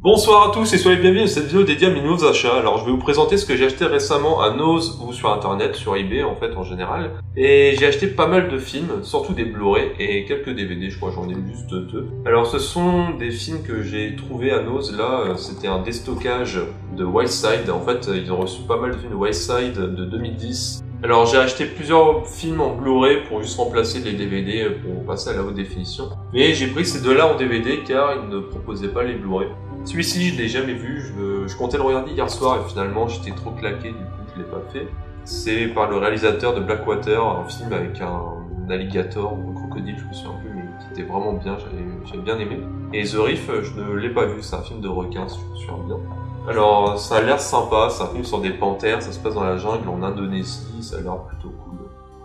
Bonsoir à tous et soyez bienvenus dans cette vidéo dédiée à mes nouveaux achats. Alors je vais vous présenter ce que j'ai acheté récemment à Noz ou sur internet, sur eBay en fait en général. Et j'ai acheté pas mal de films, surtout des Blu-ray et quelques DVD, je crois j'en ai juste deux. Alors ce sont des films que j'ai trouvés à Noz, là c'était un déstockage de Wildside. En fait ils ont reçu pas mal de films de Wildside de 2010. Alors j'ai acheté plusieurs films en Blu-ray pour juste remplacer les DVD pour passer à la haute définition. Mais j'ai pris ces deux-là en DVD car ils ne proposaient pas les Blu-ray. Celui-ci, je l'ai jamais vu, je comptais le regarder hier soir et finalement j'étais trop claqué, du coup je l'ai pas fait. C'est par le réalisateur de Blackwater, un film avec un alligator ou un crocodile, je me souviens plus, mais qui était vraiment bien, j'avais bien aimé. Et The Reef, je ne l'ai pas vu, c'est un film de requin, si je me souviens bien. Alors ça a l'air sympa, c'est un film sur des panthères, ça se passe dans la jungle en Indonésie, ça a l'air plutôt cool.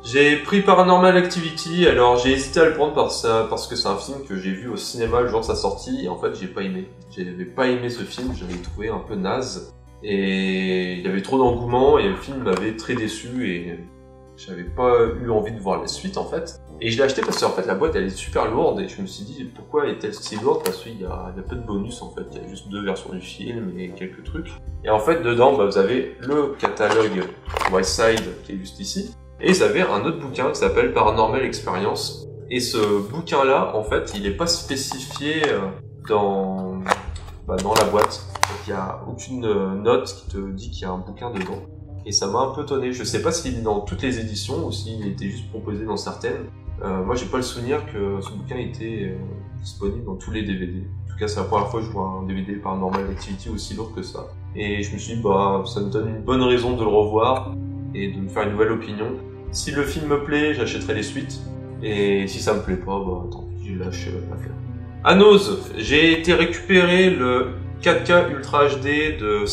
J'ai pris Paranormal Activity, alors j'ai hésité à le prendre parce que c'est un film que j'ai vu au cinéma le jour de sa sortie et en fait j'ai pas aimé. J'avais pas aimé ce film, j'avais trouvé un peu naze et il y avait trop d'engouement et le film m'avait très déçu et j'avais pas eu envie de voir la suite en fait. Et je l'ai acheté parce qu'en fait la boîte elle est super lourde et je me suis dit pourquoi est-elle si lourde, parce qu'il y a peu de bonus en fait, il y a juste 2 versions du film et quelques trucs. Et en fait dedans vous avez le catalogue Wildside qui est juste ici. Et ils avaient un autre bouquin qui s'appelle Paranormal Experience. Et ce bouquin-là, en fait, il n'est pas spécifié dans la boîte. Donc, il n'y a aucune note qui te dit qu'il y a un bouquin dedans. Et ça m'a un peu étonné. Je sais pas s'il est dans toutes les éditions ou s'il était juste proposé dans certaines. Moi, j'ai pas le souvenir que ce bouquin était disponible dans tous les DVD. En tout cas, c'est la première fois que je vois un DVD Paranormal Activity aussi lourd que ça. Et je me suis dit, ça me donne une bonne raison de le revoir et de me faire une nouvelle opinion. Si le film me plaît, j'achèterai les suites. Et si ça me plaît pas, tant pis, je lâche l'affaire. À Noz, j'ai été récupérer le 4K Ultra HD de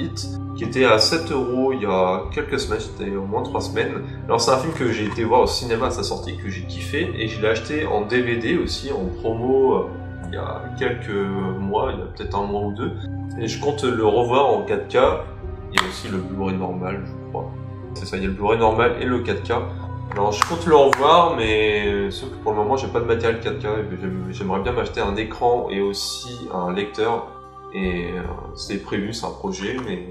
Hit, qui était à 7€ il y a quelques semaines, c'était au moins 3 semaines. Alors c'est un film que j'ai été voir au cinéma à sa sortie, que j'ai kiffé, et je l'ai acheté en DVD aussi, en promo, il y a quelques mois, il y a peut-être un mois ou deux. Et je compte le revoir en 4K, il y a aussi le Blu-ray normal, je crois. C'est ça, il y a le Blu-ray normal et le 4K. Alors je compte le revoir, mais sauf que pour le moment j'ai pas de matériel 4K. J'aimerais bien m'acheter un écran et aussi un lecteur. Et c'est prévu, c'est un projet, mais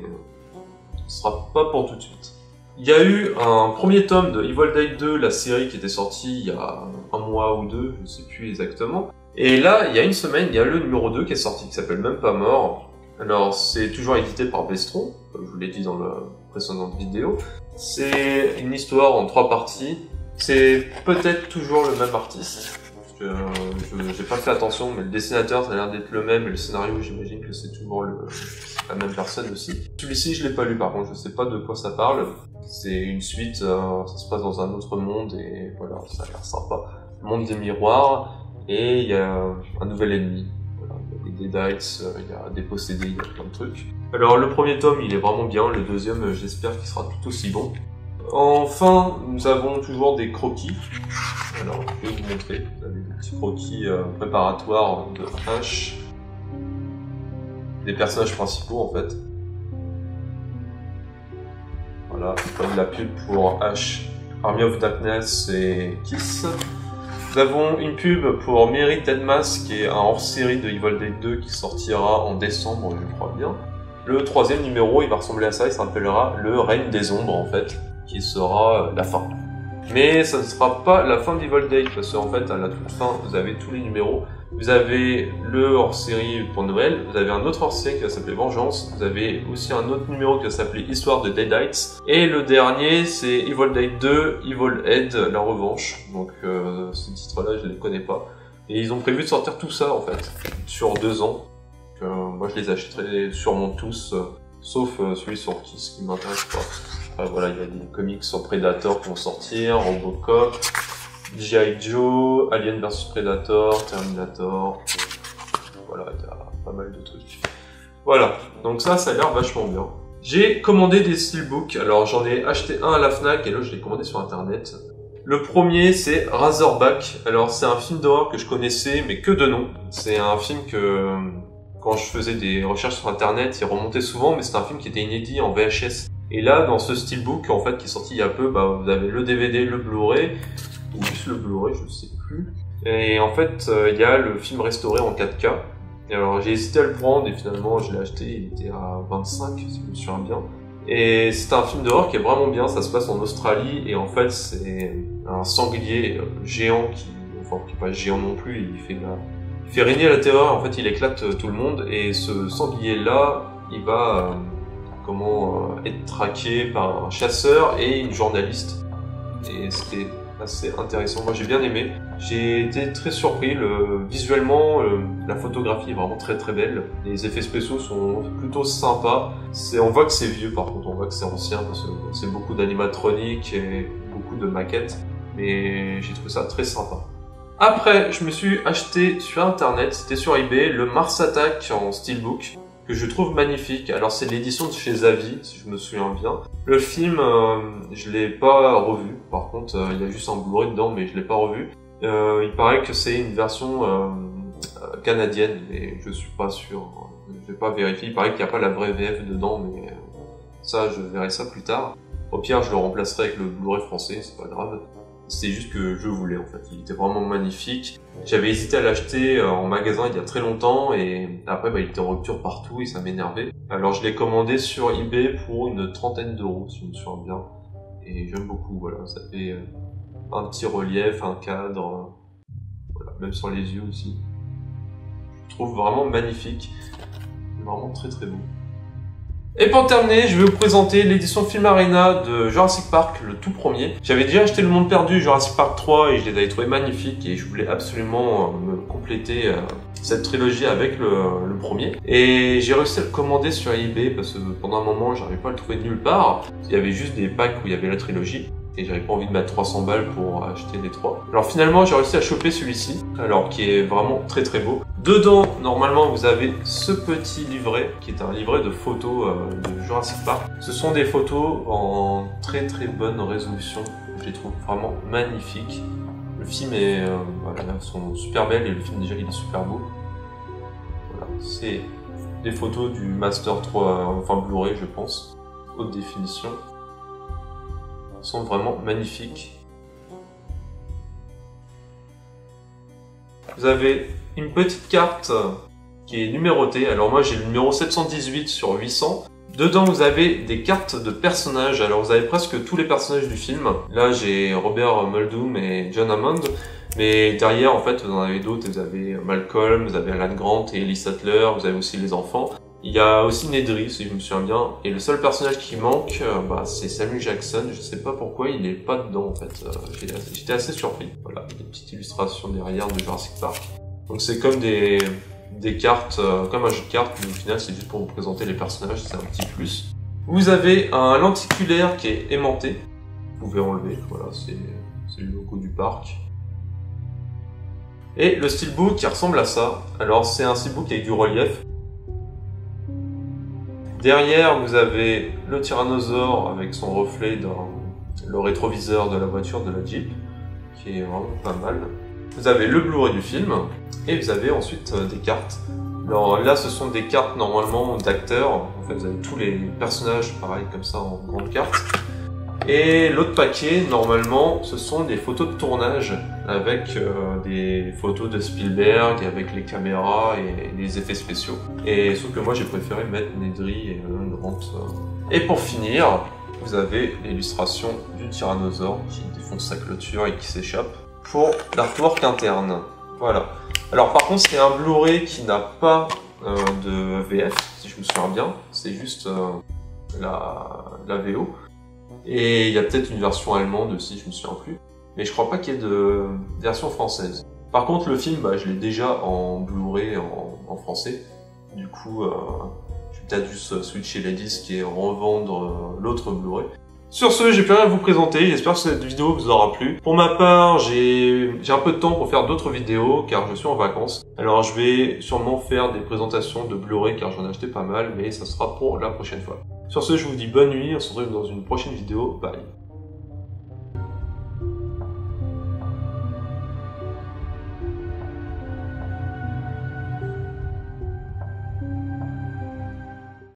ce sera pas pour tout de suite. Il y a eu un premier tome de Evil Dead 2, la série qui était sortie il y a un mois ou deux, je sais plus exactement. Et là, il y a une semaine, il y a le numéro 2 qui est sorti, qui s'appelle Même pas mort. Alors c'est toujours édité par Bestron, comme je vous l'ai dit dans la précédente vidéo. C'est une histoire en 3 parties. C'est peut-être toujours le même artiste, parce que j'ai pas fait attention, mais le dessinateur ça a l'air d'être le même, et le scénario j'imagine que c'est toujours la même personne aussi. Celui-ci je l'ai pas lu par contre, je sais pas de quoi ça parle. C'est une suite, ça se passe dans un autre monde, et voilà, ça a l'air sympa. Le monde des miroirs, et il y a un nouvel ennemi. Des Deadites, il y a des possédés, il y a plein de trucs. Alors le premier tome il est vraiment bien, le deuxième j'espère qu'il sera tout aussi bon. Enfin, nous avons toujours des croquis. Alors je vais vous montrer, vous avez des petits croquis préparatoires de H. Des personnages principaux en fait. Voilà, comme la pub pour H, Army of Darkness et Kiss. Nous avons une pub pour Merry Deadmas, qui est un hors-série de Evil Dead 2 qui sortira en décembre, je crois bien. Le troisième numéro, il va ressembler à ça, il s'appellera Le Règne des Ombres, en fait, qui sera la fin. Mais ça ne sera pas la fin d'Evil Dead, parce qu'en fait, à la toute fin, vous avez tous les numéros. Vous avez le hors-série pour Noël, vous avez un autre hors-série qui va s'appeler Vengeance, vous avez aussi un autre numéro qui va s'appeler Histoire de Deadites, et le dernier c'est Evil Dead 2, Evil Head, La Revanche. Donc ces titres-là je les connais pas. Et ils ont prévu de sortir tout ça en fait, sur 2 ans. Moi je les achèterai sûrement tous, sauf celui sur Kiss qui m'intéresse pas. Enfin, voilà, il y a des comics sur Predator qui vont sortir, Robocop, G.I. Joe, Alien vs Predator, Terminator, voilà, il y a pas mal de trucs. Voilà, donc ça a l'air vachement bien. J'ai commandé des steelbooks, alors j'en ai acheté un à la Fnac et l'autre je l'ai commandé sur internet. Le premier c'est Razorback, alors c'est un film d'horreur que je connaissais mais que de nom. C'est un film que quand je faisais des recherches sur internet il remontait souvent, mais c'est un film qui était inédit en VHS. Et là dans ce steelbook en fait qui est sorti il y a peu, vous avez le DVD, le Blu-ray, ou juste le Blu-ray, je sais plus. Et en fait, il y a le film restauré en 4K. Et alors j'ai hésité à le prendre et finalement je l'ai acheté, il était à 25 si je me souviens bien. Et c'est un film d'horreur qui est vraiment bien, ça se passe en Australie et en fait c'est un sanglier géant qui est pas géant non plus, il fait régner la terreur, en fait il éclate tout le monde et ce sanglier là il va être traqué par un chasseur et une journaliste et c'était assez intéressant, moi j'ai bien aimé, j'ai été très surpris, visuellement la photographie est vraiment très très belle, les effets spéciaux sont plutôt sympas, on voit que c'est vieux par contre, on voit que c'est ancien parce que c'est beaucoup d'animatroniques et beaucoup de maquettes, mais j'ai trouvé ça très sympa. Après, je me suis acheté sur internet, c'était sur eBay, le Mars Attack en steelbook, que je trouve magnifique. Alors c'est l'édition de chez Zavi, si je me souviens bien. Le film, je l'ai pas revu, par contre il y a juste un Blu-ray dedans, mais je l'ai pas revu. Il paraît que c'est une version canadienne, mais je suis pas sûr, je vais pas vérifier. Il paraît qu'il n'y a pas la vraie VF dedans, mais ça je verrai ça plus tard. Au pire je le remplacerai avec le Blu-ray français, c'est pas grave. C'est juste que je voulais en fait, il était vraiment magnifique. J'avais hésité à l'acheter en magasin il y a très longtemps et après il était en rupture partout et ça m'énervait. Alors je l'ai commandé sur eBay pour une 30aine d'euros si je me souviens bien. Et j'aime beaucoup, voilà, ça fait un petit relief, un cadre, voilà, même sur les yeux aussi. Je trouve vraiment magnifique, vraiment très très beau. Et pour terminer, je vais vous présenter l'édition Film Arena de Jurassic Park, le tout premier. J'avais déjà acheté Le Monde Perdu, Jurassic Park 3 et je les avais trouvés magnifiques et je voulais absolument me compléter cette trilogie avec le premier. Et j'ai réussi à le commander sur eBay parce que pendant un moment, j'arrivais pas à le trouver nulle part. Il y avait juste des packs où il y avait la trilogie. Et j'avais pas envie de mettre 300 balles pour acheter les trois. Alors finalement j'ai réussi à choper celui-ci, alors qui est vraiment très très beau. Dedans, normalement vous avez ce petit livret, qui est un livret de photos de Jurassic Park. Ce sont des photos en très très bonne résolution, je les trouve vraiment magnifiques. Le film est, voilà, elles sont super belles et le film déjà il est super beau. Voilà, c'est des photos du Master 3, enfin Blu-ray je pense, haute définition. Sont vraiment magnifiques. Vous avez une petite carte qui est numérotée. Alors moi j'ai le numéro 718 sur 800. Dedans vous avez des cartes de personnages. Alors vous avez presque tous les personnages du film. Là j'ai Robert Muldoon et John Hammond. Mais derrière en fait vous en avez d'autres. Vous avez Malcolm, vous avez Alan Grant et Ellie Sattler. Vous avez aussi les enfants. Il y a aussi Nedry, si je me souviens bien, et le seul personnage qui manque, c'est Samuel Jackson. Je sais pas pourquoi il est pas dedans en fait. J'étais assez surpris. Voilà, des petites illustrations derrière de Jurassic Park. Donc c'est comme des cartes, comme un jeu de cartes, mais au final c'est juste pour vous présenter les personnages, c'est un petit plus. Vous avez un lenticulaire qui est aimanté. Vous pouvez enlever, voilà, c'est le logo du parc. Et le steelbook qui ressemble à ça. Alors c'est un steelbook avec du relief. Derrière, vous avez le tyrannosaure avec son reflet dans le rétroviseur de la voiture de la Jeep, qui est vraiment pas mal. Vous avez le Blu-ray du film, et vous avez ensuite des cartes. Alors là, ce sont des cartes normalement d'acteurs. En fait, vous avez tous les personnages, pareil, comme ça, en grande carte. Et l'autre paquet, normalement, ce sont des photos de tournage avec des photos de Spielberg, avec les caméras et les effets spéciaux. Et sauf que moi, j'ai préféré mettre Nedry et Alan Grant. Et pour finir, vous avez l'illustration du tyrannosaure qui défonce sa clôture et qui s'échappe pour l'artwork interne. Voilà. Alors par contre, c'est un Blu-ray qui n'a pas de VF, si je me souviens bien. C'est juste la VO. Et il y a peut-être une version allemande aussi, je me souviens plus. Mais je crois pas qu'il y ait de version française. Par contre, le film, je l'ai déjà en Blu-ray en français. Du coup, je vais peut-être juste switcher les disques et revendre l'autre Blu-ray. Sur ce, j'ai plus rien à vous présenter, j'espère que cette vidéo vous aura plu. Pour ma part, j'ai un peu de temps pour faire d'autres vidéos car je suis en vacances. Alors je vais sûrement faire des présentations de Blu-ray car j'en ai acheté pas mal, mais ça sera pour la prochaine fois. Sur ce, je vous dis bonne nuit, on se retrouve dans une prochaine vidéo, bye.